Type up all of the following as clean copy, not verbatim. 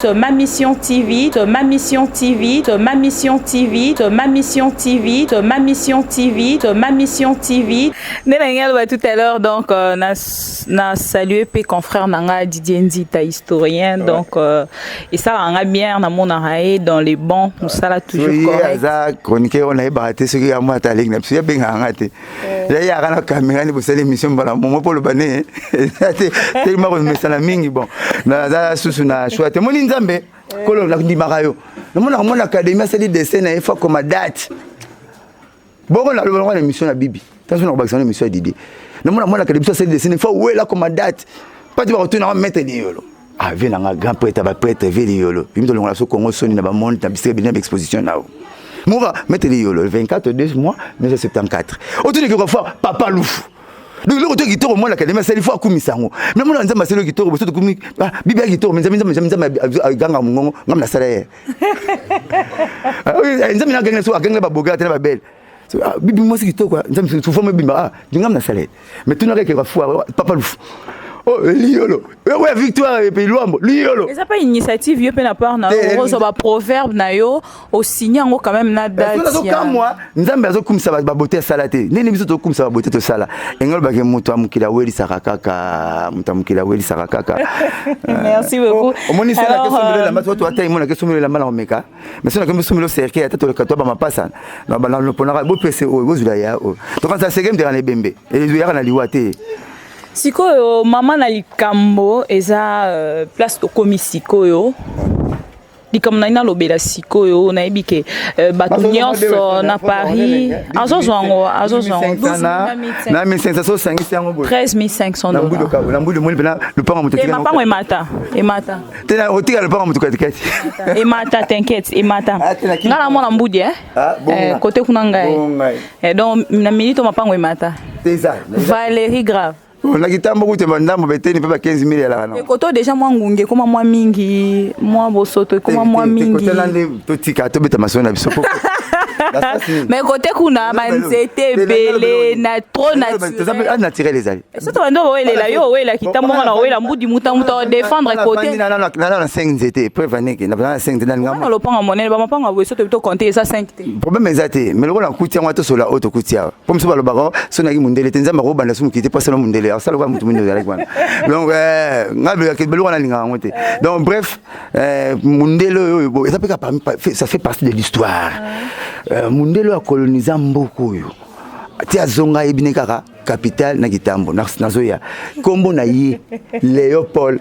Ma Mission TV, Ma Mission TV, Ma Mission TV, Ma Mission TV, Ma Mission TV, Ma Mission TV. Néanmoins, tout à l'heure, donc, na salué P confrère Nanga Didier Nzita, historien, donc, et ça, on a bien, na mon arabe dans les bons, tout ça là toujours correct. Chroniqueur, on a battu ce qui a moi à ligne, parce qu'il y a bien arrêté. Là, il y a un caméra, vous savez, l'émission, voilà, mon pour le bané, tellement on met ça la mingi, bon, na sous na chouette, mon Nzambe. Kolo la ndimarayo namona mona académie c'est des dessins il faut comme date bon on a l'émission la bibi tant on a bakana l'émission à Didier namona mona académie c'est des dessins il faut ouais là comme date pas tu vas retourner à mettre ni yolo ah vient un grand prêtre ba prêtre veli yolo bimi to longa so Congo soni na ba monde na bistre bien exposition na mora mettre ni yolo le 24 2 mois 1974 autour de fois papa louf. Donc le retour qui tourne moi l'académie c'est il faut akumisa ngo mais moi nzamba c'est le qui tourne surtout kumi bibi qui tourne mais nzamba ganga mungo ngam na salaire nzamba na ganga so ganga ba boga tena ba belle bibi moi c'est qui tourne quoi nzamba sous forme bimba ngam na salaire mais tout n'aurait que fois papa louf oh liolo ouais victoire et puis luambo liolo mais ça pas une initiative yo pe na part na rose ba proverbe na yo au signer ngo quand même na date ya moi nzamba zo kumisa ba beauté salate nini biso to kumisa ba beauté to sala engol ba ke mutu amukila weli sakaka mutamukila weli sakaka merci beaucoup omoni sala ke somelo la mato to atai mona ke somelo la mala omeka mais sona ke somelo cercle ata to le katwa ba mapasa na ba na pona bo pese o bozula ya o to quand ça segem de na bembe et les yara na liwate. Siko mama na likambo eza place to komisiko yo likambo na ina lobela siko yo na ebike bato nyonso na Paris azozwango na 1500 sangisi yango boy 13500 na mbudo moni pena le pango mutu tika mapango emata tena otika le pango mutu katikati emata t'inquiète emata ngala mona mbudi côté kuna ngai donc na minute mapango emata Valérie Grave. On a quitté beaucoup de mandats, mais il n'y a pas 15 000 à la fin. Koto déjà moi ngunge, comment moi mingi, moi bosoto, comment moi mingi. Koto lande, totika, to beta maso na biso. Mais côté kuna, c'était belé, na trop naturel. Ça peut naturel les amis. Ça tu vas nous voir les là, yo, ouais, la kita moi na ouais, la mboudi muta défendre côté. Na 5 étés, prévenez que na 5 étés na. On le prend en monnaie, ba mapanga bo soto to compter ça 5 étés. Problème ezate, mais le rôle en coutia moi to sur la auto coutia. Comme ça le baro, so na ki mundele tenza maro banda sumu kité pas seulement mundele. Ça le va mutu mundele avec moi. Donc ngabe ke belo na linga ngote. Donc bref, mundele ça fait partie de l'histoire. Mundelo a colonisé beaucoup yo. Tia zonga ebine kaka capitale na Kitambo nazoya kombo na ye Léopold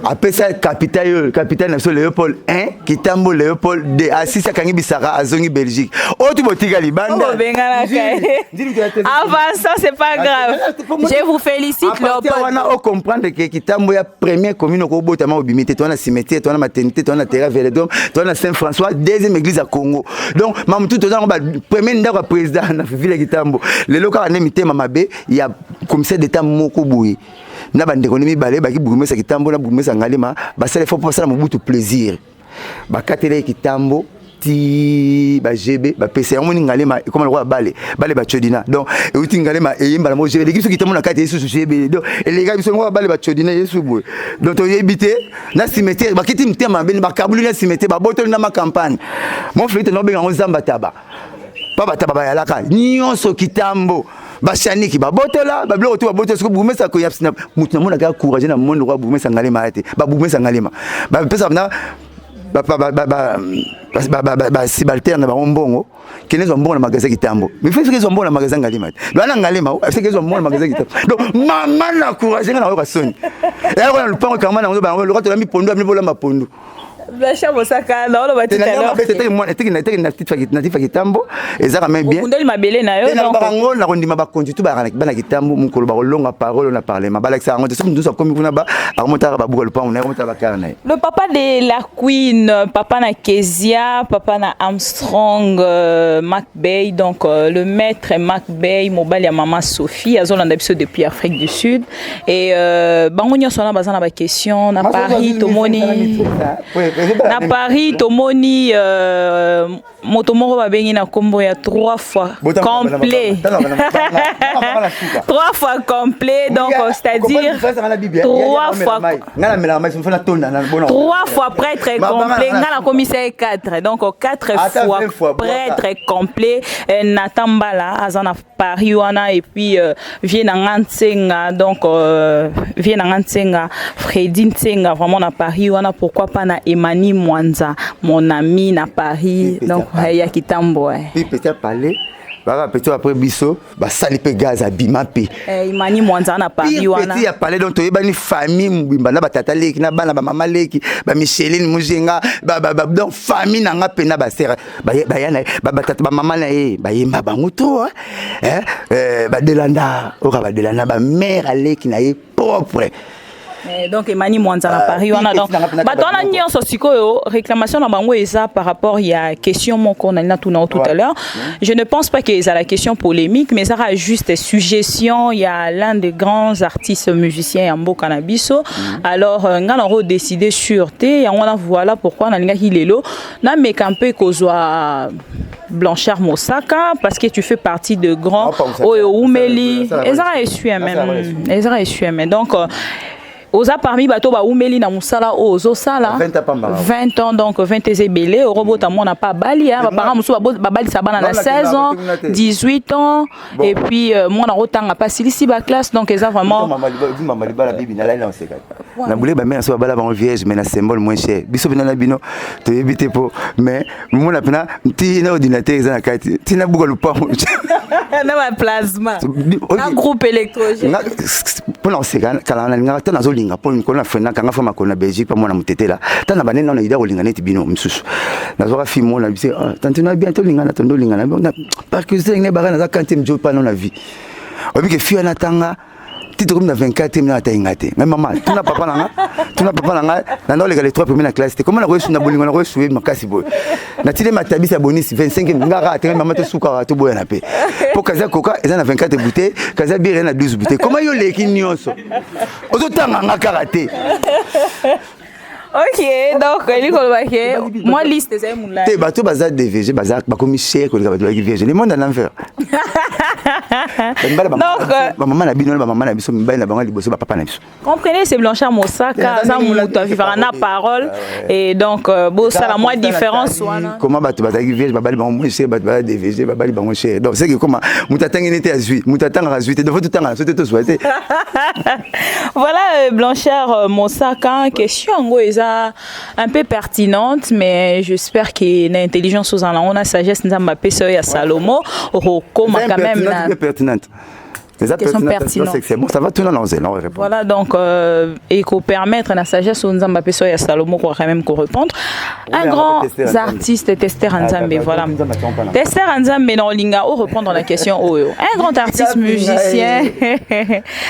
après ça capitale na Léopold 1 Kitambo Léopold 2 assis à kangi bisara azongi Belgique autre botika libanda avant ça c'est pas grave je vous félicite Léopold on a comprendre que Kitambo ya première commune ko botama obimité toi na cimetière toi na maternité toi na terre Vélodrome toi na Saint-François deuxième église à Congo donc mamutu to dans premier ndako président na ville Kitambo le local na mitema mabe il y a commissaire d'état moko boui na bande économie balé ba ki boumesa Kitambo na boumesa ngalema ba sala faut passer na mubutu plaisir ba katele Kitambo ti ba GB ba PC on ngalema comme le roi balé ba chodina donc et uti ngalema e yimba mo GB l'équipe Kitambo na kate sous GB donc et les gars ils sont balé ba chodina yesu boui donc to yebité na cimetière ba kiti mtema ben ba kabulu na cimetière ba botol na ma campagne mon frère no benga nzamba taba papa taba ya laka nyonso Kitambo bashaniki babotola bablo oto babotola siko bumesa ko yapsina mutu namona ka courage na monde roi bumesa ngalema ate ba bumesa ngalema ba pesa na ba sibalterne ba mbongo kenezo mbongo na magasin Kitambo mais fait que zo mbongo na magasin ngalema bana ngalema fait que zo mbongo na magasin Kitambo donc mama na courage na ko soni et alors le pango kama na ba le roi to la mi pondo mi bola mapondo Bacha Bosaka na lo batita alors c'était moi était na petite Kitambo ezaka même bien kundeli mabele na yo donc bango na kondima ba konti tout ba Kitambo mukolo ba longa parole na parler ma balaxa ngo tout ça comme kuna ba amonta ba bugol pa on remonta ba carne le papa de la Queen papa na Kezia papa na Armstrong McBay donc le maître McBay mobile ya maman Sophie azolanda biso depuis Afrique du Sud et bango nyonso na bazana ba question na Paris tomoni na Paris tomoni moto moko babengi na kombo ya 3 fois complet 3 fois complet donc c'est-à-dire 3 fois prêtre complet ngana commissaire 4 donc 4 fois prêtre complet Natambala azana Paris wana et puis vient na Nsenga donc vient na Nsenga Freddy Nsenga vraiment na Paris wana pourquoi pas na Emani Mwanza mon ami na Paris donc ya kitambo peut-être parler baba petit après biso ba sali pe gaz abima pe Emani Mwanza na Paris wana petit ya parler donc toyeba ni famille mbimba na batata leki na bana ba mama leki ba Micheline Mujenga ba donc famille nanga pe na ba sera ba yana ba batata ba mama na ba yemba bango to ba delanda ora ba delanda ba mère leki na ye propre. Donc Emani Mwanza na Paris wana donc batona nyonso sikoyo réclamation na bango eza par rapport il y a question mon qu'on a tout à l'heure je ne pense pas que ça la question polémique mais ça a juste suggestion il y a l'un des grands artistes musiciens ya mboka na biso alors ngana ro décider sur te on a voilà pourquoi na linga hilelo na mekampe kozwa Blanchard Mosaka parce que tu fais partie de grands Oumeli ezara essu même donc Oza parmi bato ba umeli na musala ozo sala 20 ans donc 20 ezebele robota mon n'a pas bali ba parents musu ba bali sabana na 16 ans 18 ans et puis mon na rotanga pas ici ba classe donc eza vraiment na boule ba mère so bala ba vierge mais na symbole moins cher biso bina na bino to éviter pour mais mon na pena ti na ordinateur eza na kati ti na buka lupa na ba plasma un groupe électrogène pour non c'est kala na ngata na zolinga pour une kona fena kanga fama kona Belgique pa mona mutete la tana banene na ida olinga neti bino msusu na zoka fi mona bise tantena bientôt linga na tondo linga na parce que c'est ne barana za kantim jo pa na vie obi ke fi na tanga titre comme na 24 na taingate même maman tu na papa nanga na ndo les 3 premiers na classe comment na reçu na bolingo na reçu makasi boy na tile matabisa bonus 25 ngara te maman te suka to boya na pe pour kaza coca eza na 24 bouteilles kaza bière na 12 bouteilles comment yo leki nyonso ozo tanga nga karaté. Ok, donc, moi, liste, c'est mon live. Tu bateau bazar DVG, bazar, bakomi cher, que les vierges, le monde en enfer. Donc, maman n'a bino, maman n'a biso, mbaye na bango liboso, papa n'a biso. Comprenez, c'est Blanchard Mosaka, ça mouta vivra na parole, et donc, bon, ça la moins différence. Comment bateau bazar vierge, babali bango moins cher, bazar DVG, babali bango cher. Donc, c'est que comment, moutatang n'était à zuit, moutatang à zuit, de votre temps à sauter tout souhaité. Voilà, Blanchard Mosaka, question, un peu pertinente, mais j'espère que l'intelligence aux on a sagesse nous a fait à Salomo comme quand même pertinente. Question pertinente. C'est bon, ça va tout dans voilà donc et qu'on permettre la sagesse aux Nzamba Peso et à Salomo pour quand même répondre. Un grand artiste Tester Nzambe voilà. Tester Nzambe dans Linga ou reprendre la question Oyo. Un grand artiste musicien.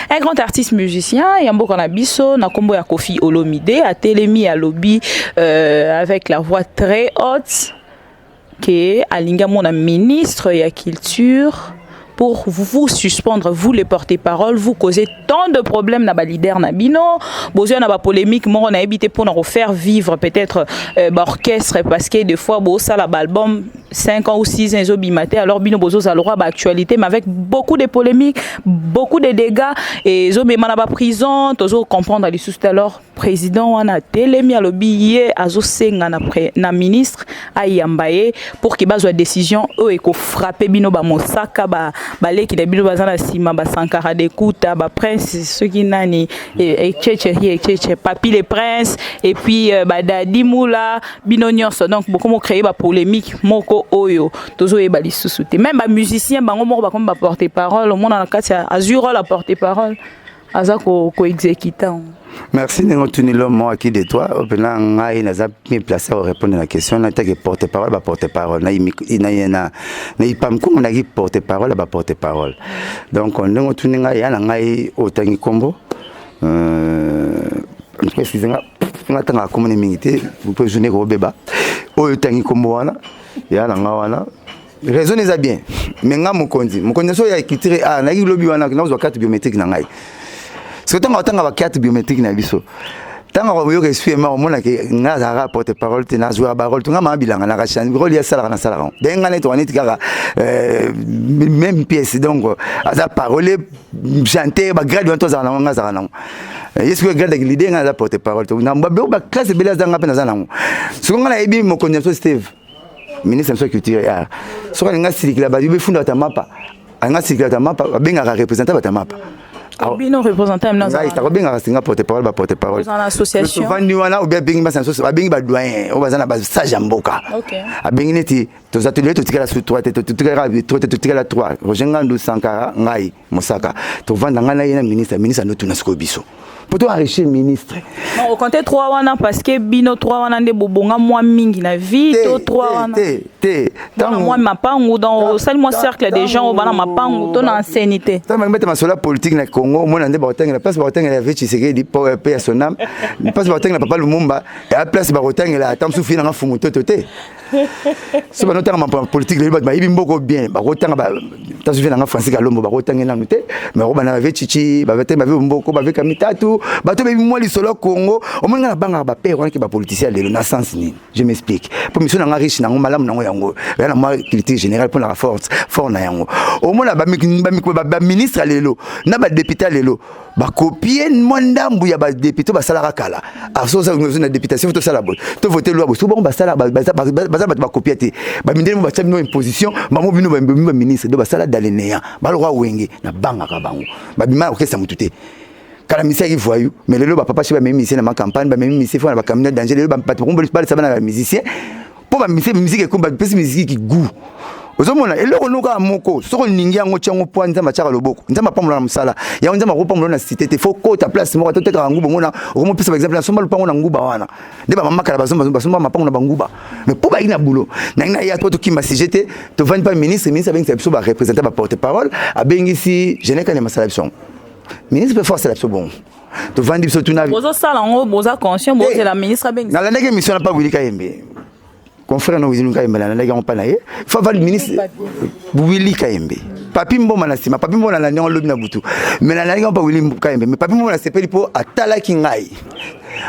Un grand artiste musicien Yambo Kanabiso na kombo ya Kofi Olomide a Télémi à lobby avec la voix très haute qui est à Linga mon ministre et à culture pour vous suspendre, vous les porte-parole, vous causez tant de problèmes na ba leader na bino, besoin na ba polémique, moi on a évité pour nous refaire vivre peut-être orchestre parce que des fois bo ça la album 5 ans ou 6 ans bimate alors bino bozo za droit ba actualité mais avec beaucoup de polémiques, beaucoup de dégâts et zo même na ba prison, tozo comprendre les sous alors président wana Télémi alobi azo senga na ministre ayambaye pour qu'il bazwa décision e ko frapper bino ba Mosaka ba baleki de bino bazana sima ba Sankara de Kuta ba prince ceux qui nani et tchétché papi les princes et puis ba Dadi Moula bino nyonso donc beaucoup mo créer ba polémique moko oyo tozo e bali susute même ba musicien bango moko ba comme ba porter parole au monde na kati azuro la porter parole aza ko exécutant. Merci de nous tenir l'homme qui de toi. Opena ngai naza mi place à répondre à la question. Na ta que porte-parole, ba porte-parole. Na ipam ko na ki porte-parole, ba porte-parole. Donc on nous tenir ngai ya ngai otangi kombo. Précisément, on attend à communauté. Vous pouvez jouer au bébé. Otangi kombo wana. Ya na wana. Raisonnez bien. Mais nga mokonzi so ya kitire a na ki lobby wana na zo carte biométrique na ngai. C'est que tant que carte biométrique na biso Tant que je suis mort, je suis porte-parole, je suis parole, je suis même pièce, donc, à parole, chanter, grade, est-ce que grade l'idée de la porte-parole? Je suis classe de belles dans ce qu'on a dit, mon connaisseur Steve, ministre de la Culture, ce qu'on a dit, il a fondé ta mapa, il a dit, ta mapa, bien représenté ta mapa. Bino représentant maintenant ça. Il bien à porte-parole, porte-parole. Dans l'association. Souvent nous on a ou bien bien ça association, bien ba doyen, on va dans la sage mboka. OK. A bien neti, tous ateliers tout la sous 3, tout la 3. Rojengandu Sankara, ngai, Mosaka. To vanda ngana yena ministre no tunasko biso. Pour toi enrichir ministre. Non, au compte 3 wana parce que bino 3 wana nde bobonga moi mingi na vie, to 3 wana. Dans moi mapangu dans salle moi cercle des gens au bana mapangu to na ancienneté. Tant mettre ma sola politique na Congo, moi ndé Baroteng la place Baroteng la vie Tshisekedi pour payer son âme. Place Baroteng la papa Lumumba et la place Baroteng la tam soufi na fumu toté. Ce ba notamment politique le ba ibi mboko bien, Baroteng ba tam soufi na Francis Kalombo Baroteng na nuté, mais roba na vie Chichi, ba vete ba mboko ba veka mitatu. Bato bebi moi lisolo Congo au moins na banga ba père qui ba politicien lelo na sens ni je m'explique pour mission na riche na malamu na yango na moi critique générale pour la force fort na yango au moins ba ministre lelo na ba député lelo ba copier moi ndambu ya ba député ba sala kala aso ça na députation to sala bo to voter loi bo so bon ba sala ba copier te ba mindele ba tsa no imposition ba mo bino ba ministre do ba sala dalenea ba lo wenge na banga ka bango ba bima okesa mutute kala misia qui voyou mais le papa chez même musicien dans ma campagne ba même musicien font ba camion danger le ba pas ça ba musicien pour ba musique comme ba pesi musique qui goût ozomona eloko noka moko soko ningi yango tyango po nzamba tshaka loboko nzamba pamula na musala ya nzamba ko pamula na cité te faut ko ta place moko to teka nguba ngona okomo pesa par exemple na somba lupango na nguba wana nde ba mama kala basomba mapango na banguba mais po ba ina boulot na ya to kimba CGT to vendre pas ministre avec ça ba représenter ba porte-parole a bengisi je n'ai qu'à masala bison ministre peut forcer la bon to vendre biso tuna bozo sala ngo boza conscient bozo la ministre ben na la ndenge mission na pas Willy Kayembe confrère no Willy Kayembe na ndenge on pas na ye faut va le ministre Willy Kayembe papi mboma na sima papi mboma na ndenge on lobi na butu mais na ndenge on pas Willy Kayembe mais papi mboma na sepeli po atala kingai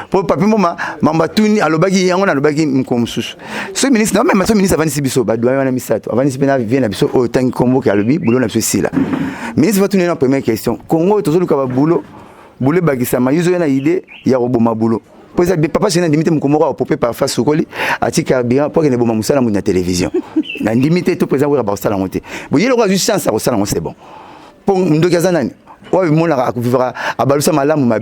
pour papi mboma mamba tuni alobaki yango na alobaki mkomsusu ce ministre non même ce ministre avani sibiso ba doyen na misato avani sipena vient na biso au tangi kombo ka lobi boulot na biso sila ministre va tourner la première question Congo tozoluka ba boulot bakisama yuzo na idée ya roboma boulot pour ça papa j'ai limité mkomoro au popé par face sokoli atika bien pour que ne boma musala na télévision na limité to présent ba sala monter bon yelo ko juste chance à sala c'est bon pour ndokaza nani ouais mon la vivra abalusa malamu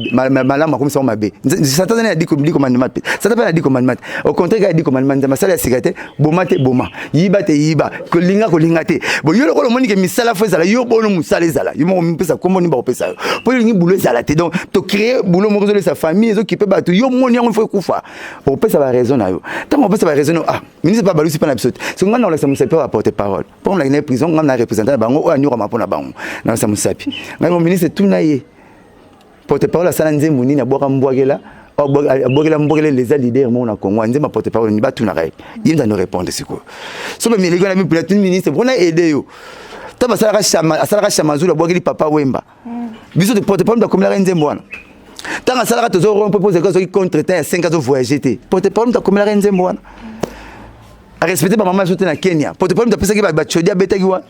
comme ça mabe Satan a dit commandement Satan a dit commandement au contraire il a dit commandement de masala sécurité boma te boma yiba te yiba ko linga te bon yolo ko moni ke misala fo zala yo bono musala zala yo mo mpesa kombo ni ba opesa pour ni boulot zala te donc to créer boulot mo de sa famille ezo qui peut battre yo moni on faut kufa opesa ba raison na yo tant on pesa ba raison ah ministre pas balusi pas na biso c'est ngana on laisse mon sapeur apporter parole pour la prison ngana représentant bango o anyura mapona bango na sa musapi c'est tout naïe porte-parole à Salanze Mouni na boka mbwagela mbwagela les leaders mon na Congo nzema porte-parole ni ba tout na rek il va nous répondre c'est quoi so mais les gars na pour tout ministre pour na aider yo ta ba sala chama zula bwageli papa wemba biso de porte-parole da comme la nzembo wana tanga sala to zo proposer que zo contre temps 5 ans voyager té porte-parole da comme la nzembo wana a respecter ba maman soute na Kenya porte-parole da pesa ki ba chodia betaki wana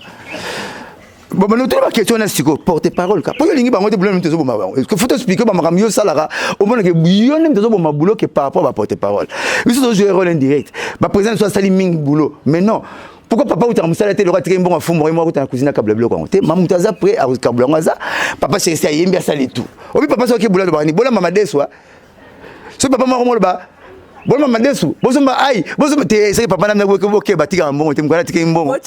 bon mais notre question est siko porte-parole ka pour lingi bango te boulot ntezo boma est-ce que faut expliquer ba makamio salara au moins que yo nem ntezo boma boulot que par rapport à porte-parole ils sont jouer rôle indirect ba président soit sali ming boulot mais non pourquoi papa ou ta musala te le roi bon fumo moi ou ta cuisine câble bloc on te mamutaza prêt à câble ngaza papa c'est ça yembi sali tout obi papa so ke boulot ba ni bola mama deswa so papa ma romo ba bon maman desu bozomba ai bozomba te c'est papa na boke batika mbongo te mkwana tika mbongo ouais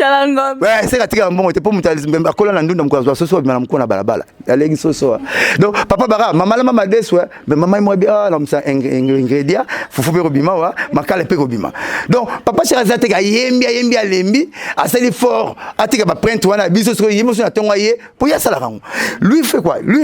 c'est katika mbongo te pour mutalize mbemba kola na ndunda mkwazo soso bima mkona balabala alegi soso donc papa bara mama desu mais maman moi bien na msa ingrédient fufu be robima wa makala pe robima donc papa chiraza te ka yembi alembi asali fort atika ba print wana biso so yemo so na tonga ye pour ya sala rango lui fait quoi lui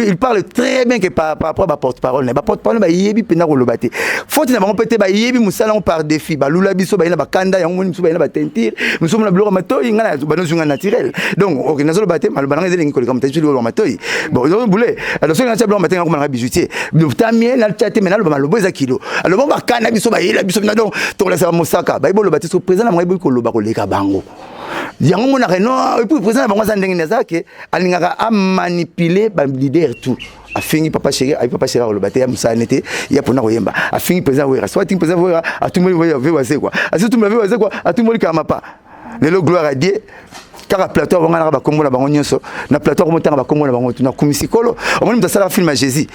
il parle très bien que par rapport à porte-parole ba porte-parole ba yebi pena ko lobate faute na bango peut-être ba yebi musala par défi ba lula biso ba ina ba kanda yango moni biso ba ina ba tentire biso na blora matoi ngana ba no zunga naturel donc ok nazolo ba te mal bananga zelingi ko comme te juli lo matoi bon ils ont boulé alors ce que na blora matin ko na bijoutier donc tamien na tchate menalo ba malobo za kilo alors bon ba kanda biso ba yela biso na donc to la sa mosaka ba ibolo ba te so président na maibo ko lo ba ko leka bango yango mona reno et puis président bango za ndenge nezake alingaka a manipuler ba leader tout a fini papa chéri le bâté ya musanete ya pona koyemba a fini président wera soit ting président wera a tout le monde veut quoi a tout le monde veut quoi a tout le monde kama pas le gloire à Dieu car plateau on ba kombo na bango nyonso na plateau ko motanga ba kombo na bango na kumisikolo on mta sala film à Jésus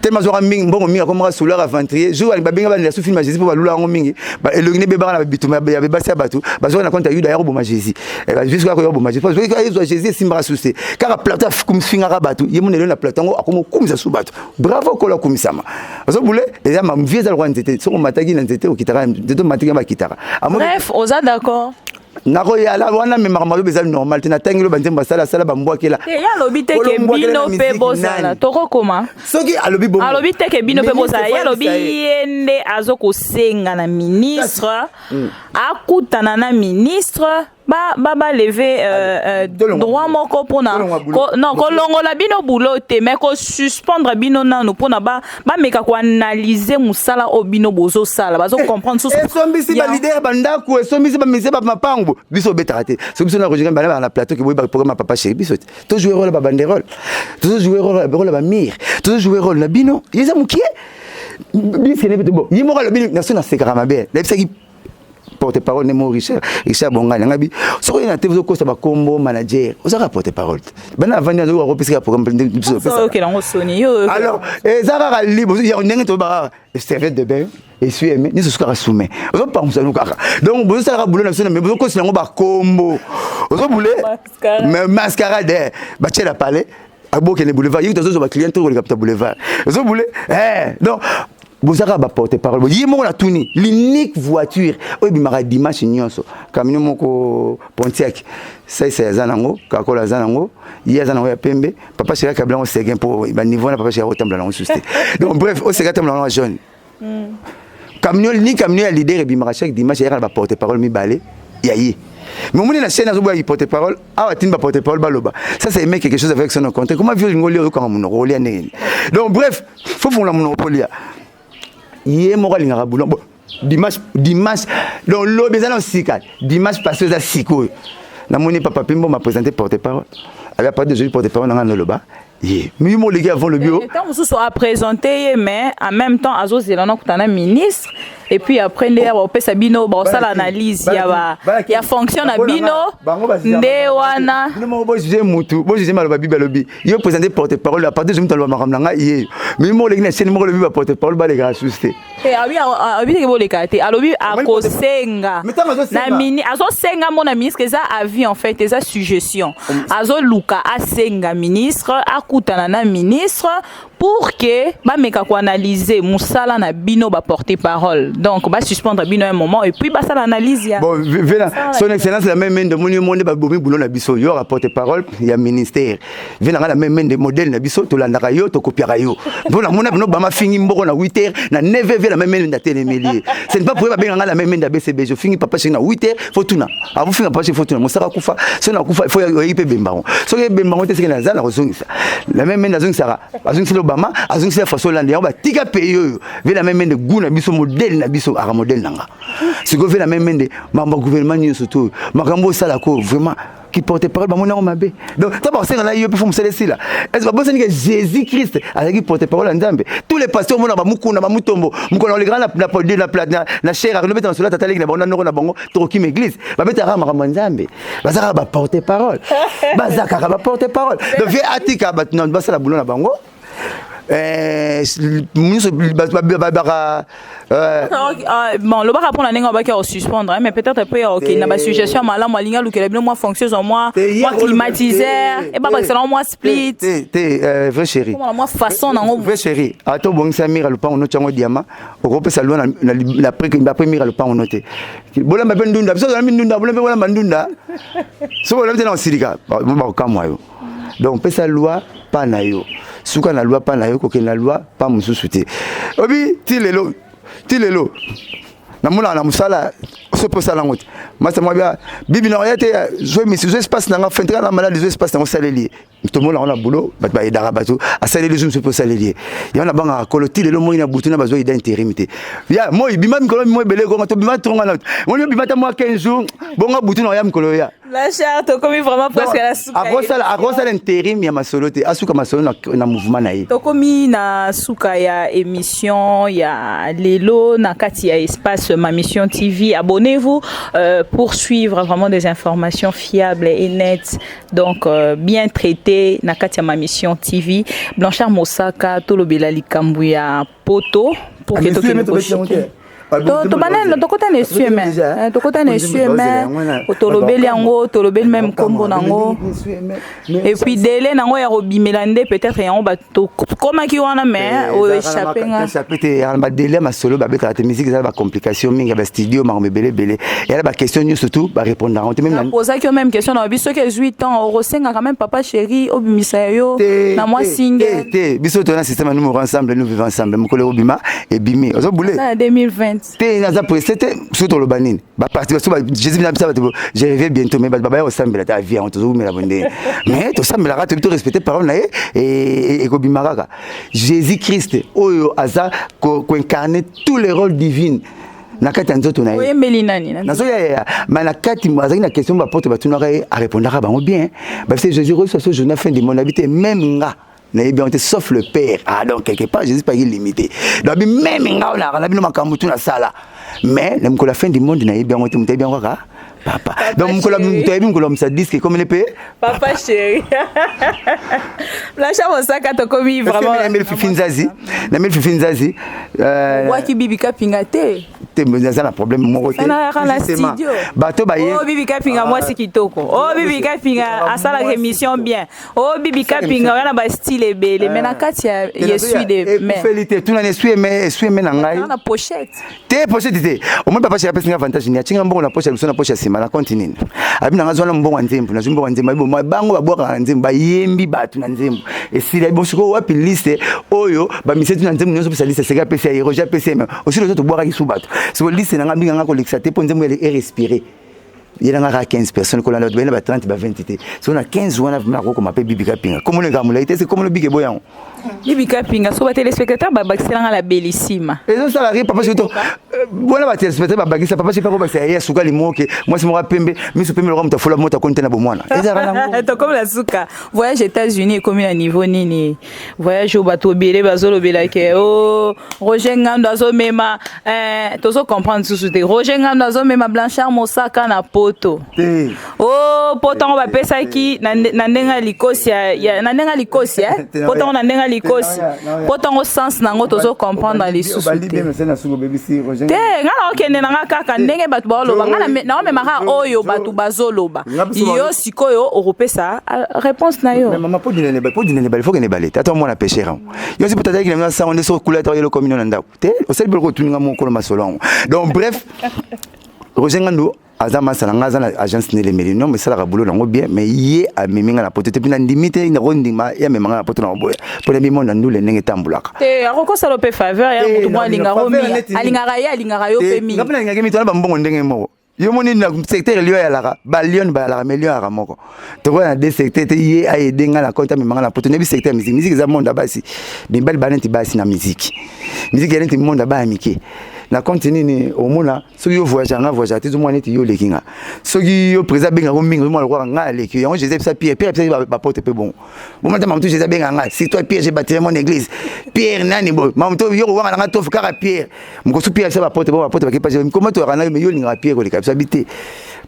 tellement zora mingi mbongo mingi ko mora souleur aventrier jour ali babenga ba na film à Jésus pour ba lula ngo mingi ba elongine be ba na bituma ya be basi batu ba zora na compte yuda ya bo ma Jésus et ba jusqu'à ko yo bo ma Jésus parce que Jésus simba souci car plateau kumisinga ka batu yemo ne na plateau ngo akomo kumisa su batu bravo ko la kumisama ozo boule les ama mvieza le roi nzete so mataki na nzete okitara nzete mataki ba kitara bref oza d'accord nako ya la wana me makamalo bezali normal te na tangelo banzemba sala sala bambwakela ya lobi te ke bino pe bozala toko koma soki alobi bongo alobi te ke bino pe bozala ya lobi yende azoko senga na ministre akutana na ministre ba lever droit moko pona non ko longola bino boulot te mais ko suspendre bino nanu pona ba meka ko analyser musala o bino bozo sala bazo comprendre so sombisi ba leader bandako sombisi ba mise ba mapango biso betarate so biso na rejoindre ba na plateau ke boy ba programme papa chéri biso to jouer rôle ba banderole to jouer rôle ba mir to jouer rôle na bino yeza mukie biso ne bon yimo le bino na so na sekara mabe la bisaki porte-parole Nemo Richard Bongani ngabi so ina te ko sa ba combo manager osaka porte-parole bana vandi azo ko pesa programme biso pesa OK lango soni yo alors ezaka libre ya ndenge to ba serviette de bain et suis aimé ni ce sera soumet ozo pa musa nukaka donc bozo sala boulot na so mais bozo ko silango ba combo ozo boulé mais mascarade ba tchela palais aboke ne boulevard yiko tozo ba client to ko capta boulevard ozo boulé donc bozaka ba porte-parole yimo na tuni l'unique voiture obi mara dimanche nyonso camion moko Pontiac ça c'est zanango kakola zanango ya zanango ya pembe papa chéri kabla on seguin pour ba niveau na papa chéri otambla na susté donc bref o sega tambla na jaune camion ni camion ya leader et bimara chaque dimanche ya ba porte-parole mi balé yayi mais on est la chaîne azoboya porte-parole ah tin ba porte-parole baloba ça c'est aimer quelque chose avec son compte comment vieux ngoli ko mon rôle donc bref faut font la monopolia yé moko lingaka boulon dimanche donc lobi ezana osika dimanche passé oza sikoyo namoni papa pimbo m'a présenté porte-parole avait pas de joli porte-parole nanga noloba yé mais mo legi avant le bureau tant mosusu a présenté mais en même temps azozela na kutana ministre et puis après ndé ba opesa bino ba osala analyse ya fonction na bino ndé wana bino bo jije mutu bo jije maloba bibalobi yo présenté porte-parole à partir de mutu lo makamnanga yé mais mo legi na chaîne mo lobi ba porte-parole ba lega susté et abi ke bo leka te alobi akosenga na mini azosenga mona ministre eza avis en fait eza suggestion azoluka asenga ministre akutana na ministre pour que ba meka ko analyser musala na bino ba porter parole donc ba suspendre bino un moment et puis ba ça l'analyse ya bon vena son excellence la même de moni monde ba bomi boulot na biso yo rapporter parole ya ministère vena la même de modèle na biso to landaka yo to copiera yo bona mona bino ba ma fingi mboko na 8h na 9h la même de télémélier c'est pas pour ba benga la même de BCB je fingi papa chez na 8h faut tuna avu finga papa chez faut tuna mosaka kufa so na kufa il faut yipe bembango so ke bembango te sekena za na kozongisa la même na zongisa azongisa lo bama azongisa faso lande ba tika payo ve la même de guna biso modèle na biso ara modèle nanga c'est que ve la même de mamba gouvernement ni surtout makambo sala ko vraiment qui porte parole ba mona mabe donc ta ba senga na yo pe fo muselesi là est-ce que bossani que Jésus Christ avec qui porte parole en Nzambe tous les pasteurs mona ba mukuna ba mutombo mukona le grand na cher le mettre dans cela tata na bona na bango to ki église ba beta ra makambo Nzambe bazaka ba porte parole bazaka ba porte parole donc vie atika ba non ba sala boulot na bango bon le bar apprendre la langue va suspendre mais peut-être après OK na ba suggestion mala moi linga luke le moi fonctionne en moi climatiseur et pas selon moi split vrai chéri moi façon na vrai chéri ato bongisa mira le pan on note diamant au pe salon la après mira le pan on note bola mba ndunda so na ndunda bola bola ndunda so bola tena osirika ba kamwa yo donc pesa loi pas na yo suka na loi pas na yo ko na loi pas mususu te obi ti lelo tilelo namona na musala sopo sala ngote masa mwabia bibi na yate zo espace na fentra na malade zo espace na saleli to mona on a boulot ba idara bato a saleli zo sopo saleli ya na banga koloti lelo mo ina butuna bazo ida interimité ya mo bima mikolo mo belé ko to bima tonga na mo bima ta mo 15 jours bonga butuna ya mikolo ya la charte comme vraiment presque la suka a rosa l'intérim ya masolote asuka masolo na mouvement na yi to komi na suka ya émission ya lelo na kati ya espace Ma Mission TV. Abonnez-vous pour suivre vraiment des informations fiables et nettes, donc bien traitées na kati ya Ma Mission TV. Blanchard Mosaka tolobela likambu ya poto pour que to to banane to kota ne sueme to kota ne sueme otolobeli yango tolobeli même kombo nango et puis délai nango ya robimelande peut-être yango ba to koma ki wana mais o échapper nga échapper ba délai ma solo ba beta ta musique ça ba complication mingi ba studio ma belé belé et là ba question surtout ba répondre on même poser que même question na biso que 8 ans o senga quand même papa chéri obimisa yo na moi single biso to na système nous ensemble nous vivons ensemble mukole obima et bimi ozo boulé 2020 c'était surtout le banine ba parti Jésus n'a pas je reviens bientôt mais baba yo sambela ta vie on te zoumela bonde mais to sambela ka to respecter parole na et ko bimaraka Jésus Christ oyo aza ko incarner tous les rôles divins na kati nzoto na ye melina ni na so ya mais na kati azaki na question ba porte ba tunaka a répondre bango bien ba c'est Jésus reçoit ce journée fin de mon habité même nga na bien sauf le père donc quelque part Jésus pas limité donc même nga on a bino makambo tuna sala mais le la fin du monde na bien on te bien quoi papa donc on ça disque comme les père papa chéri la chambre ça quand commis vraiment na mel fifinzazi wa ki bibi kapinga te mais ça un problème mon côté bateau ba oh bibi kapinga moi c'est kitoko oh bibi kapinga asala émission bien oh bibi kapinga wana ba style belé mais na kati ya suis de mais félité tout na suis mais na ngai na pochette au moins papa chéri a avantage ni atinga mbongo na pochette na pochette na continue abina ngazwana mbongo nzembo na mbongo nzembo bo bango baboka na nzembo bayembi batu na nzembo et si la bon siko wapi liste oyo ba misetu na nzembo nyoso pesa liste seka pesa ya roja pesa mais aussi le autres boire ki sou batu so liste na ngambinga ngako lexate po nzembo et respirer il y a 15 personnes qu'on a donné 30 20 été si on a 15 wana na ko m'appelle bibi kapinga comme le gamula été c'est comme le big boyan bibi kapinga so ba téléspectateur ba bakisela la bellissima et ça salarié papa c'est to bona ba téléspectateur ba bakisa papa c'est pas ko c'est ya suka limoke moi c'est moi pembe mi so pembe le ramo fola mota konte na bomwana to comme la suka voyage États-Unis comme à niveau nini voyage au bateau belé bazolo belake oh Roger Ngando azo mema to so comprendre sous de Roger Ngando azo mema Blanchard Mosaka na poto oh poto on va pesa ki na ndenga likosi ya na ndenga likosi poto on na ndenga likosi poto on sens nango to so comprendre les sous te ngala okende nanga kaka ndenge batu baloba ngala na memaka oyo batu bazoloba yo sikoyo oropesa réponse na yo mais maman po dinene faut que ne balete attends moi na pêcheur yo si peut-être qu'il y a ça on est sur couleur le communion nda te o sel bolo tuninga mon kolo masolon donc bref Roger Ngando azama salanga za agence ne le meri non mais ça la boulot nango bien mais yé a meminga na poto te pina limite ina rondima ya meminga na poto na boya pour les monde ndule ndenge tambulaka te akoko salo pe faveur ya mutu mwa linga romi alinga yo pe mi ngapena ngaki mi to na bambongo ndenge moko yo moni na secteur lio ya la ba lion ba la million ara moko to na des secteurs te yé a edenga na konta meminga na poto ne bi secteur musique za monde basi bimbali banenti basi na musique ya nenti monde ba amike na continue ni omona soki yo voyage nga voyage te zo neti yo lekinga soki yo président benga ko mingi mo lokwa nga leki yango Joseph sa Pierre ba porte pe bon mata mamtu Joseph benga nga si toi Pierre j'ai bâti mon église Pierre nani bo mamtu yo ko nga tofu kaka Pierre mko su Pierre sa ba porte ba ki pas comment to rana me yo linga Pierre ko le kapsa bité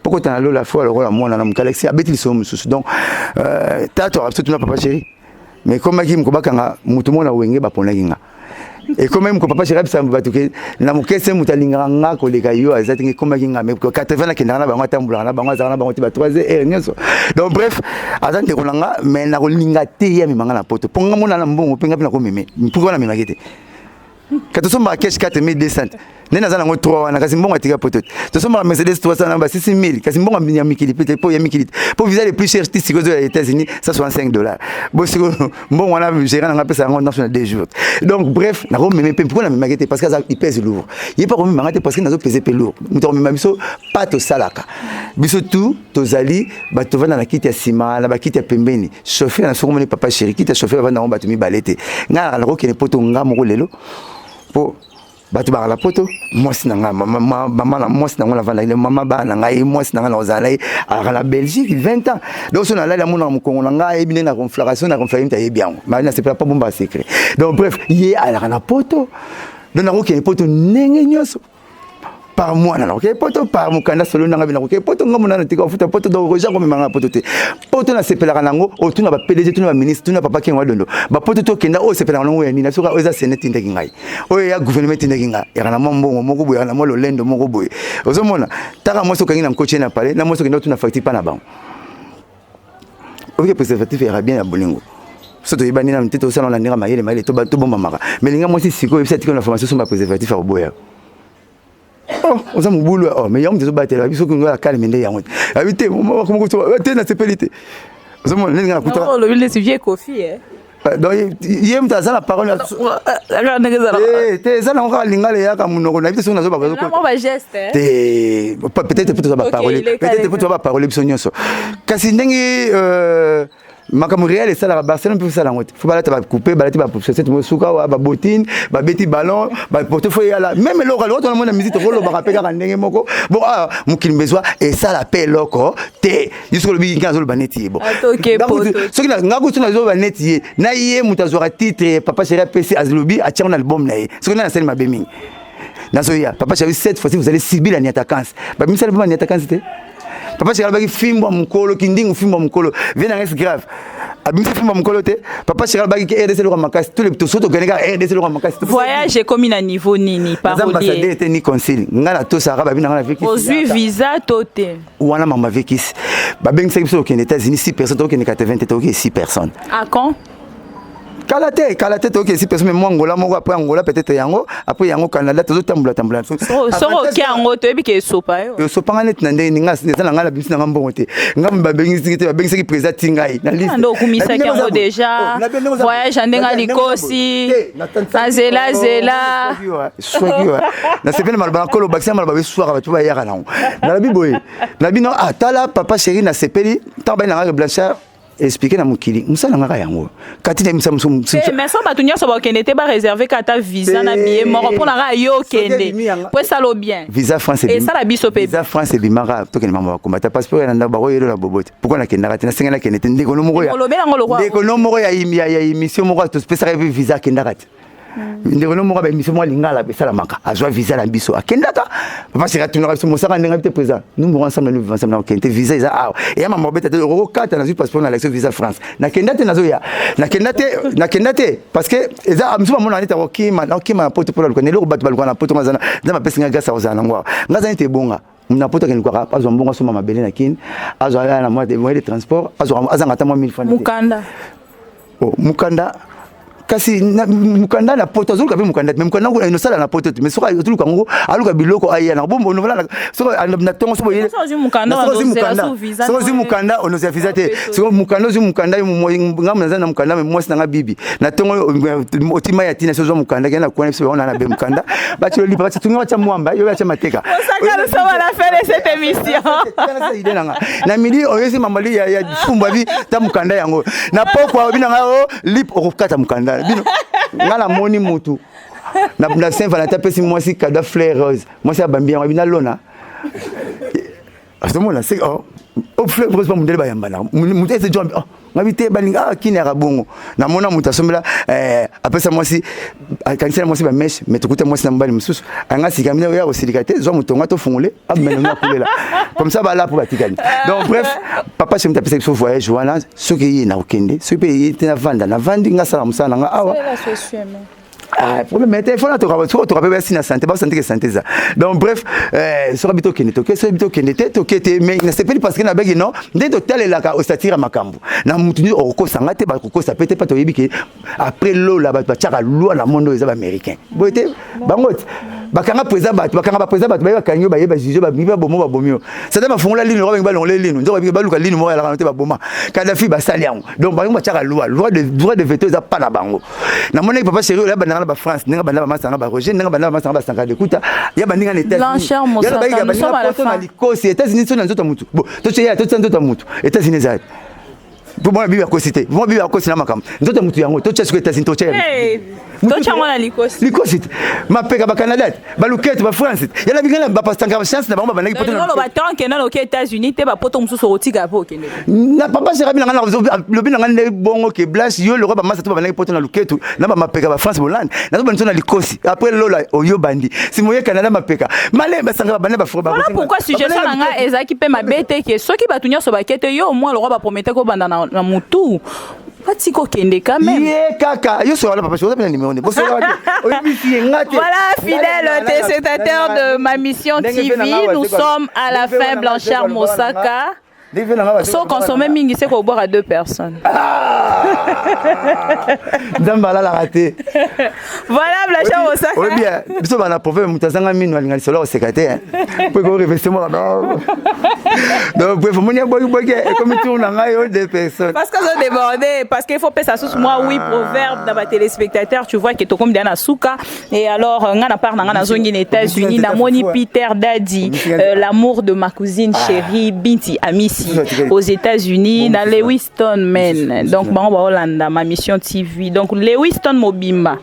pourquoi t'as la fois le rôle moi na mkalexi abeti so mususu donc tato absolument papa chéri mais comme qui mko bakanga mutu mona wenge ba pona kinga et quand même que papa chéri ça va tout que na mukese mutalinga nga ko leka yo azati comme kinga mais 80 na kinga na bango tambula na bango za na bango tiba 3h nyoso donc bref azante ko nga mais na ko linga te ya mi manga na poto ponga mona na mbongo penga pina ko meme pourquoi na mema kete kato somba cash 4200 nena za nango 3 wana kasi mbongo atika poto to soma Mercedes 300 na ba 6000 kasi mbongo ya mikili peut-être pour ya mikili pour visa les plus chers style aux États-Unis $165 bon siko mbongo wana gérant nga pesa ngo national 2 jours donc bref na ko même pourquoi na me parce que ça il pèse lourd il pas comme mangate parce que nazo peser pe lourd muto me biso pas to salaka biso tout tozali ba to vana na kiti ya sima na ba kiti ya pembeni chauffeur na soko moni papa chéri kiti ya chauffeur vana ngo ba tumi balete nga la ko kene poto nga mo lelo po batu ba la poto mwasi na nga mama na mwasi na nga vana ile mama ba na nga mwasi na nga na ozala à la Belgique 20 ans donc on a là la mona mu Congo na nga ebine na conflagration na conflagration ta bien mais na c'est pas bomba secret donc bref yé à la poto donc na ko kene poto nenge nyoso par mois na ok poto par mukanda solo na ngabina ok poto ngamu na tika futa poto do roja ko manga poto te poto na sepela nango o tuna ba PDG tuna ba ministre tuna papa kenwa dondo ba poto to kenda o sepela nango ya nina soka oza senete ndeki ngai o ya gouvernement ndeki ngai ya na mbongo moko boya na molo lendo moko boye ozomona taka moso kangi na mkoche na pale na moso kenda tuna facture pa na bango ok préservatif era bien ya bolingo soto yebani na mtito sala na ndinga mayele to ba to bomba maka melinga mosi siko ebisa tika na formation sur ba préservatif a boya oh oza mubulu oh mais yamu tezobatela biso ko ngola kale mende yango habite mo ko ko te na sepelite oza mo ninga kuta oh le ville c'est vieux Kofi donc yem ta la parole te za na ko lingale ya ka munoko na biso nazo ba ko ko ba geste te peut-être pour ba parole peut-être pour ba parole biso nyonso kasi ndenge makambo réel et ça la Barcelone peut ça la moitié faut pas la couper balati ba cette mosuka wa ba botine ba beti ballon ba portefeuille là même l'autre on a musique rolo ba rapeka ndenge moko bon ah mukili besoin et ça la paix loko te jusqu'au bi quand zo baneti bon ce qui nga ko tuna zo baneti na yé mutazora titre papa chéri PC azlobi a tiré un album là ce que na scène ma bemi na so ya papa chéri cette fois-ci vous allez subir la niatakance ba mi ça pas niatakance te papa chéri baki fimbo mukolo kindingu fimbo mukolo vient reste grave abimisa fimbo mukolo te papa chéri baki RDC le makasi tous les petits soto ganeka RDC le makasi voyage comme na niveau nini parolier ambassadeur était ni conseil ngala to sara babina ngala vekisi ozui visa tote wana mama vekisi babengisa biso aux États-Unis 6 personnes to 80 to 6 personnes à quand Kalate to ke si personne mais moi Angola moko après Angola peut-être yango après yango Canada to tambula so ok yango to ebike sopa yo sopa nganet na ndenge nga neza na ngala bimisi na mbongo te ngamba bengisi ki président tingai na liste ndo kumisa yango déjà voyage ndenga likosi azela na sepena malba kolo bakisa malba soir ba tuba yaka nango na biboye na bino atala papa chéri na sepeli tamba na Blanchard expliquer na mukili musala ngaka yango kati na misa mais ça batunya so ba kenete ba réserver kata visa na billet moko pour na yo kende pour ça lo bien visa France et ça la biso pe visa France et bimara to kene mama ko mata passeport na ndaba ko yelo la bobote pourquoi na kenda kati na senga na kenete ndeko no moko ya ndeko no moko ya émission moko to spécial visa kenda kati ndeko no moko ba émission mo lingala be sala maka azwa visa na biso akendaka papa c'est retourner biso mo saka ndenga peut présent nous mourons ensemble na kente visa isa ah et ya mama beta euro 4 na passeport na l'action visa France na kendate nazo ya na kendate parce que eza amsuba mona nita okima poto pour le connaître bat balko na poto ngazana ndama pesa ngasa ozana ngwa ngazana te bonga mna poto ken kwa azo mbonga soma mabele na kin azo ala na moyen de transport azo azanga ta 1000 francs mukanda mukanda kasi mukanda na poto azuluka pe mukanda même mukanda ngo ino sala na poto mais soka azuluka ngo aluka biloko aya na bombo novala soka na tongo sobo yele soka mukanda ono se visa te soka mukanda zo mukanda ngamu na zana mukanda mais moi na bibi na tongo otima ya tina sozo mukanda kana kwa nfsi ona na be mukanda ba tilo lipa ba tunga cha mwamba yo ya cha mateka osaka le savoir la faire de cette émission na mili oyesi mamali ya fumba bi ta mukanda yango na pokwa binanga lip okukata mukanda bino ngala moni mutu na Saint-Valentin pesi moi si cadeau fleur rose moi c'est bambia bina lona à ce moment là c'est oh fleur rose pas mundele ba yambana mutu ese jombi oh ngabite balinga kini akabongo na mona mutu asomela après ça moi si quand moi si ba mèche mais tukuta moi si na mbali msusu anga sikamina ya osilikate zo mutonga to fungule abmeno na kulela comme ça ba là pour batikani donc bref papa chez m'tapesa sur voyage wana ce qui est na okende ce qui est na vandi nga sala musana nga awa problème mais téléphone to rappelle si na santé ba santé que santé ça donc bref sur habito kenete mais na sepeli parce que na begi non ndendo talela ka ostatira makambo na mutuni oko sangate ba ko sa pete pas to yebiki après l'eau là ba tchaka loi na mondo les américains boité bangot bakanga président bato bakanga président bato bakanyo ba juge ba miba bomo ba bomio ça dama fongola ligne roba ba longle ligne nzo ba luka ligne mo ya la ba boma Kadhafi ba sali yango donc ba ngba tshaka loi droit de veto za pas na bango na mona papa chéri la bana ba France ninga bana ba masanga ba Roger ninga bana ba masanga ba sanga de kuta ya ba ninga na États-Unis Blanchard Mosaka nous sommes à la fin les États-Unis sont dans nzoto mutu bon to tshaya to tsanzo mutu États-Unis za pour moi bibi akosité moi bibi akosina makam nzoto mutu yango to tshaya États-Unis to tshaya to tshaya ngona likosité ma peka ba Canada ba lukete ba France ya la bingana ba pastanga ba chance na ba banaki poto non ba tant que na aux États-Unis te ba poto mususu otika po kende na papa sera bien ngana le bin ngana bongo ke blanche yo le roba massa to ba banaki poto na luketu na ba mapeka ba France Hollande na to ba ntona likosi après lola oyo bandi si moye Canada mapeka male ba sanga ba bana ba froba voilà pourquoi suggestion nga ezaki pe mabete ke soki batunya so bakete yo moi le roba promettait ko banda na mutu Patiko kende quand même. Yeah, kaka. Yo sur la papa, je vous appelle le numéro. Voilà, fidèles téléspectateurs de ma mission TV, nous sommes à la fin Blanchard Mosaka. Sans consommer mingi, c'est qu'on boire à 2 personnes. Dambala l'a raté. Voilà, Blanchard Mosaka. Oui, bien. Nous sommes à la province, nous sommes à la solo au secrétaire. Pour qu'on réveste moi. Donc, bref, mon y'a boy comme tout, on a 2 personnes. Parce qu'on a débordé, parce qu'il faut payer ça sous moi, oui, proverbe dans ma téléspectateur, tu vois que tu comme Diana Souka. Et alors, on a parlé dans la zone des États-Unis, dans Moni Peter Daddy, l'amour de ma cousine chérie, Binti Amici. Aux États-Unis, dans Lewiston, men. Donc, bon, Hollande, ma mission TV. Donc, Lewiston Mobimba.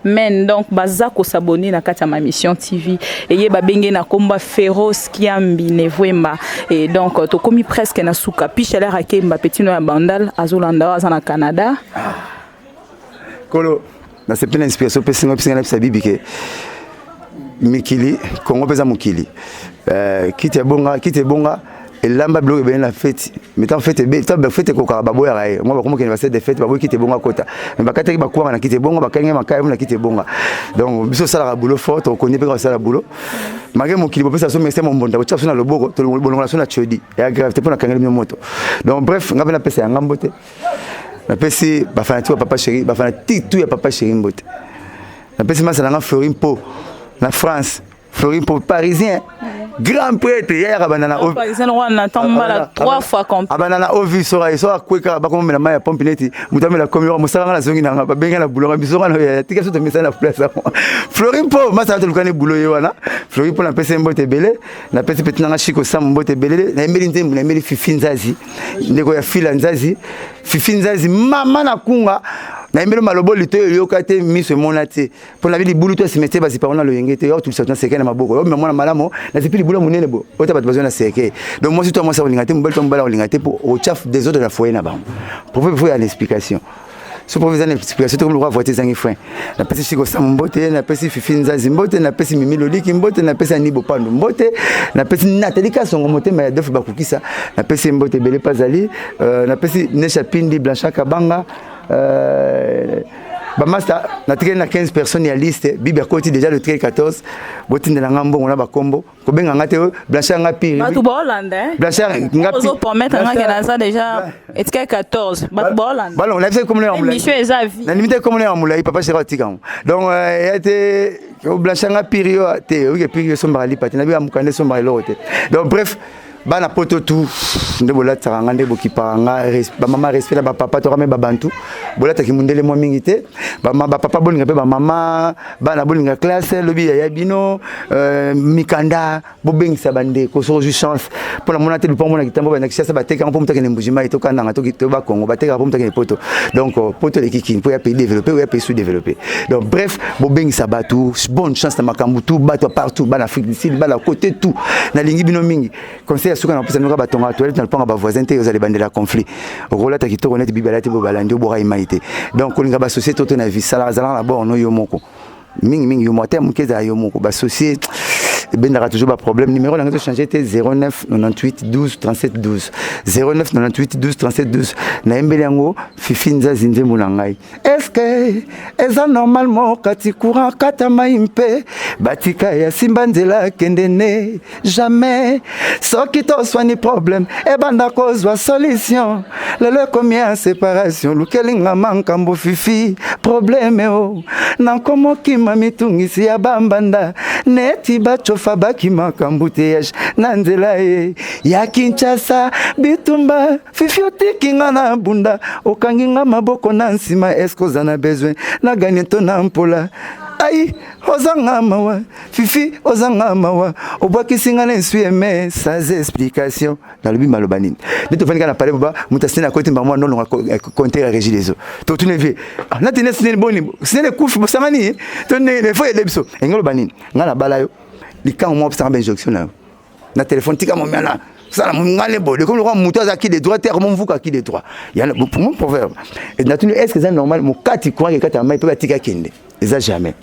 Men, donc, bazako s'abonner na kata ma mission TV. Et yé babenge na komba féroce kiambi nevwemba. Et donc, to komi presque na souka. Puis, chaleur à kemba petit no ya bandal, azolanda, azana Canada. Kolo, na c'est plein d'inspiration, pesingo, pesingo, pesingo, que Mikili, Congo pesa Mukili. Kite bonga. Et lamba bloque bien la fête mais tant fête be tant fête ko ka babo ya rai moi ba comme que c'est des fêtes babo kite bonga kota mais ba kata ba kwa na kite bonga ba kanga makaya na kite bonga donc biso sala boulot fort on connaît pas ça la boulot magé mon kili bopesa so mese mon bonda ko tsafu na loboko to bolonga so na chodi ya gravité pour na kanga mi moto donc bref ngabe na pesa ya ngambote na pesi ba fanati papa chéri ba fanati tout ya papa chéri mbote na pesi masala nga Florine Po na France Florine Po parisien grand prêtre hier abanana au parisien on attend mal 3 fois complet abanana au vu sora sora kweka ba comme na maya pompineti mutamela komiro musala na zongi na ba benga na boulot bisora na tika so to mesa na place Florine Po masa to lukane boulot yewana Florine Po na pese mbote belé na pese petit na chiko sam mbote belé na emeli nzembu na emeli fifi nzazi ndeko ya fila nzazi fifi nzazi mama na kunga na mbelo malobo lito yokate miso monate pour la vie libulu to simete basi parona lo yengete yo tout ça na seke na maboko yo mama na malamo na zipi libulu munene bo ota bat besoin na seke donc moi si toi moi ça olingate mbelo to mbala olingate pour au chef des autres de la foyer na ba pour faire une explication ce professeur une explication tout le roi voter zangi frein na pesi chiko sambote na pesi fifi nzazi mbote na pesi mimi loliki mbote na pesi nibo pando mbote na pesi natalika songo mote ma def bakukisa na pesi mbote bele pazali na pesi nesha pindi blancha kabanga Bamasta, na 15 personnes à liste, Bibi Koti déjà le 14, Botin de la Ngambo, on a Bakombo, Kobenga Ngate, Blanchard Ngapi. Batou Hollande, hein? Blanchard Ngapi. On peut mettre un Canada déjà, et 14, Batou Hollande. Ballon, la vie comme les Amoulay. Monsieur Ezavi. La limite comme les Amoulay, papa chez Ratigan. Donc, il y a été Blanchard Ngapi, oui, et puis son barali, patina, bien Moukane, son barali. Donc, bref. Bana poto tout nde bolata ngande bokipanga ba mama respect ba papa to ba bantu bolata ki mundele mo mingite ba papa bolinga pe ba mama bana bolinga classe lobi ya bino mikanda bobengisa bande ko so chance pour la monate pour mona kitambo ba nakisa ba teka pour mutaka ne mbujima ito kana nga to ba Congo ba teka pour mutaka ne poto donc poto les kiki pour ya pays développer ou ya pays sous-développé donc bref bobengisa batu bonne chance na makambu tout bato partout bana Afrique du Sud bana côté tout na lingi bino mingi conseil suka na pesa nuka batonga toilette na panga ba voisin te yozali bandela conflit rolata kitoko net bibala te bo balandi bo ra imaité donc olinga ba société to na vie sala zala na bon no yo moko mingi yo motem mukeza yo moko ba société ben aura toujours pas problème. Numéro là nga changer était 09 98 12 37 12. 09 98 12 37 12. Na embele yango fifi nzazi nzembo na ngai. Est-ce que eza normalement kati courant kata maimpe batika ya simba nzela kendene jamais soki to soigner problème e banda kozwa solution lelo combien séparation lukelinga mankambo fifi problème o na komo kima mitungisi ya bambanda neti bachofa bakima kambuteyage na nzela e ya Kinshasa bitumba fifi otikinga na bunda okanginga maboko na nsima eskoza na besoin na gagner ton ampola ai ozanga mawa fifi ozanga mawa obwakisinga na nsueme sans explication dans le bima lobanine de to venga na parler baba mutasina na côté mbamwa non compter à régir les eaux to tu ne veux na tene sine boni sine kufu bosangani to ne faut aider biso engolo banine ngala balayo likang mo obsanga ben jonction na téléphone tika mo miana ça mon ngale bo de comme le muto za qui des droits terre mon vuka qui des droits il y a pour mon proverbe et naturellement est-ce que c'est normal mon kati quoi que kata mai peut tika kende ça jamais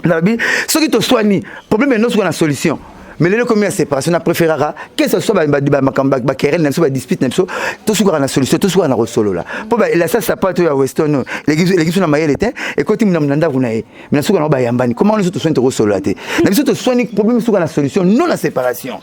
nabi ce qui te soigne problème est non sur la solution mais les combien séparation na préférera que ce soit ba querelle na soit dispute na so to sur la solution to sur na solo là pour la ça pas to ya western l'église na mayele était et côté mnanda kuna e mais sur na ba yambani comment on se soigne to solo là te na biso to soigne problème sur la solution non la séparation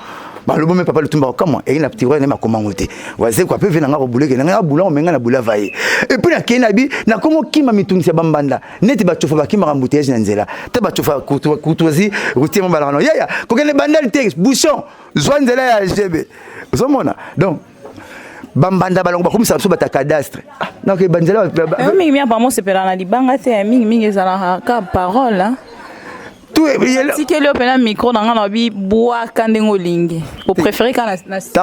ba le bon papa le tumba comment et na petit roi na comment ngote waze quoi peut venir nga boule ke nga boula o menga na boula vaye et puis na kenabi na comment kima mitungisa bambanda neti ba chofa ba kima rambouteage na nzela te ba chofa kutozi routier mo balano ya ko kene bandal texte bouchon zwa nzela ya GB uzomona donc bambanda balongo bakomisa so bata cadastre donc banzela mingi mia pa mo sepela na libanga te mingi ezala ka parole hein. Si tu as un micro, tu as bois kandengolingi. Vous préférez quand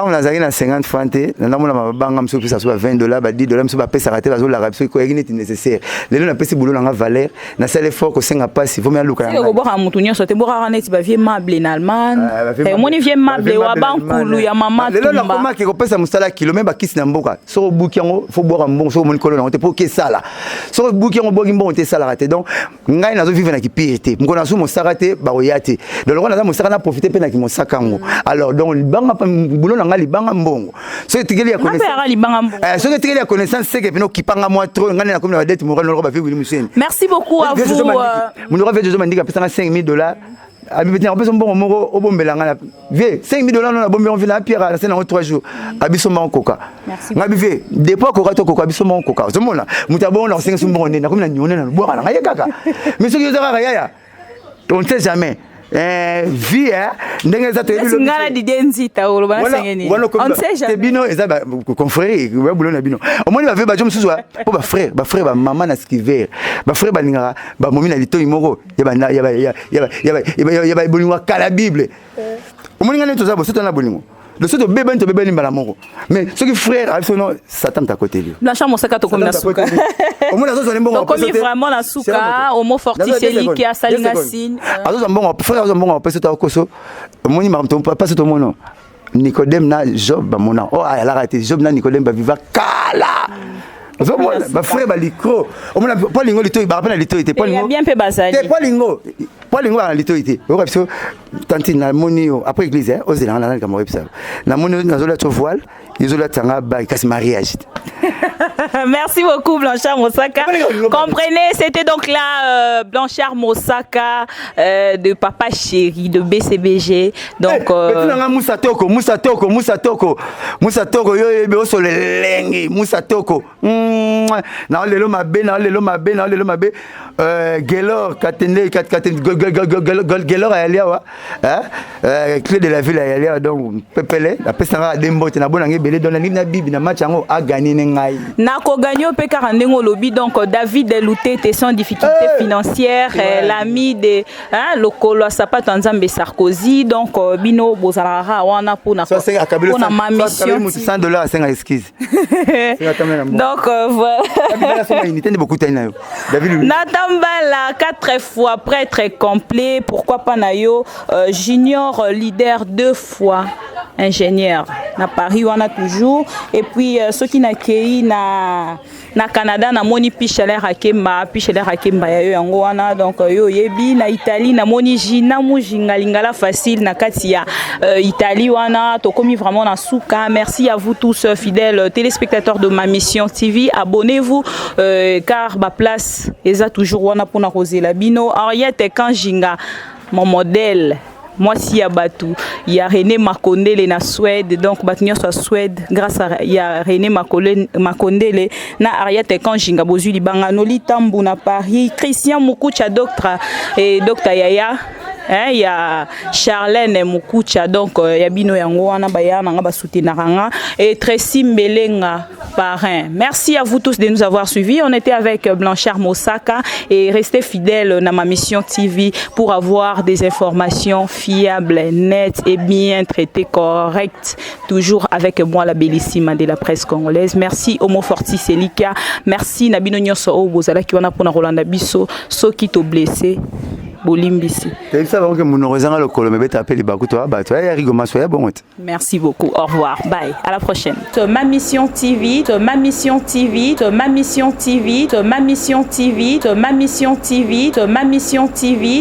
on a 50 francs, on a 20 dollars, 10 dollars, on a payé ça rater la rapide, c'est nécessaire. Les gens ont payé boulot dans la valeur, on a fait l'effort que c'est un pas si vous me look. Si vous boire à Moutounion, c'était boire à Net, tu vas mable en Allemagne. Et mon vient mable ou à Bankoulou, ya maman. Les gens ont remarqué que pèse à Moustala kilomètre qui s'en boka. Sur le bouquin, faut boire un bon sur mon colonne, on te pour que ça là. Sur le bouquin, on boit un bon, on te ça là raté. Donc, on a une vie qui pire. Mon connaissance mon sarate baroyate. Donc on a mon sarana profiter peine qui mon sakango. Alors donc banga boulot na ngali banga mbongo. So tikeli ya connaissance. So tikeli ya connaissance c'est que peno kipanga moi trop ngani na comme la dette morale no ba vie William. Merci beaucoup à vous. Mon aura fait Jozo Mandika pesa 5 000 $. Abi petit en plus bon moro au bombelanga vie 5 000 $. Na bombe on vient à Pierre à c'est en 3 jours. Abiso ma coca. Ngabi vie depuis coca to coca abiso ma coca. Zomona mutabo na 5 sumbo na comme na nyone na boire na ya kaka. Mais ce que ça ya on ne sait jamais. Vie ndenge za te ngala didenzi taolo bana sengeni on ne sait jamais bino eza ba confrère ba boulot na bino au moins ba ve ba jom susu po ba frère ba maman na skiver ba frère ba lingara ba momi na lito imoko ya ba bolingo kala bible au moins ngana to za bo soto na bolingo le soto bébé to bébé limbala moko mais ce qui frère absolument Satan ta côté lui Blanchard Mosaka to comme na suka au moins ça les donc comme vraiment na suka homo forticelli qui a salinga signe azo mbongo frère azo mbongo pesa ta koso moni ma to pas ce to mono Nicodème na Job ba mona oh ala raté Job na Nicodème ba viva kala ba frère ba licro au moins pas lingo lito ba rappelle lito était pas lingo bien peu bazali pas lingo na lito était o rapso tanti na monio après église aux élans na kamore psa na monio na zola to voile izola tanga ba kasi mariage. Merci beaucoup Blanchard Mosaka. Comprenez, c'était donc là Blanchard Mosaka de Papa Chéri de BCBG. Donc Moussa Toko yo be so lengi Moussa Toko. Na lelo mabe Gelor katende Gelor alia wa clé de la ville alia donc pepele la pesa dembo na bona ngebele dans la bibi na match yango a gagné ngai. Nako gagné au P40 lobby donc David Louté était sans difficulté financière l'ami de lokolo Sapato Nzambe Sarkozy donc bino bozalaka wana pour na ma mission $100 5 excuse. Donc voilà. Natambala 4 fois prêtre complet pourquoi pas nayo junior leader 2 fois ingénieur na Paris wana toujours et puis ceux qui na kei na Canada na moni Pichelaire Akemba ya yo yango wana donc yo yebi na Italie na moni Gina Mujinga lingala facile na kati ya Italie wana to komi vraiment na souka. Merci à vous tous fidèles téléspectateurs de ma mission TV, abonnez-vous car ma place eza toujours wana pour na kozela bino. Ariette Kanjinga mon modèle. Moi, si y a Batou, il y a René Makondele na Suède, donc Batunion soit Suède, grâce à y a René Makondele, na Ariette Kanjinga, Bozuli Banganoli, Tambou na Paris, Christian Mukucha, docteur et docteur Yaya. Il y a Charlène Mukucha, donc il y a Bino Yangoana, Bayana, Soutenaranga et Tracy Mbelenga, parrain. Merci à vous tous de nous avoir suivis. On était avec Blanchard Mosaka et restez fidèles à ma mission TV pour avoir des informations fiables, nettes et bien traitées, correctes. Toujours avec moi, la bellissime de la presse congolaise. Merci Homo Forti Selika. Merci Nabino Nyoso Obozala qui wana pona Rolanda Bisso, so qui t'ont blessé. Merci beaucoup. Au revoir. Bye. À la prochaine. Ma mission TV, ma mission TV, ma mission TV, ma mission TV, ma mission TV, ma mission TV.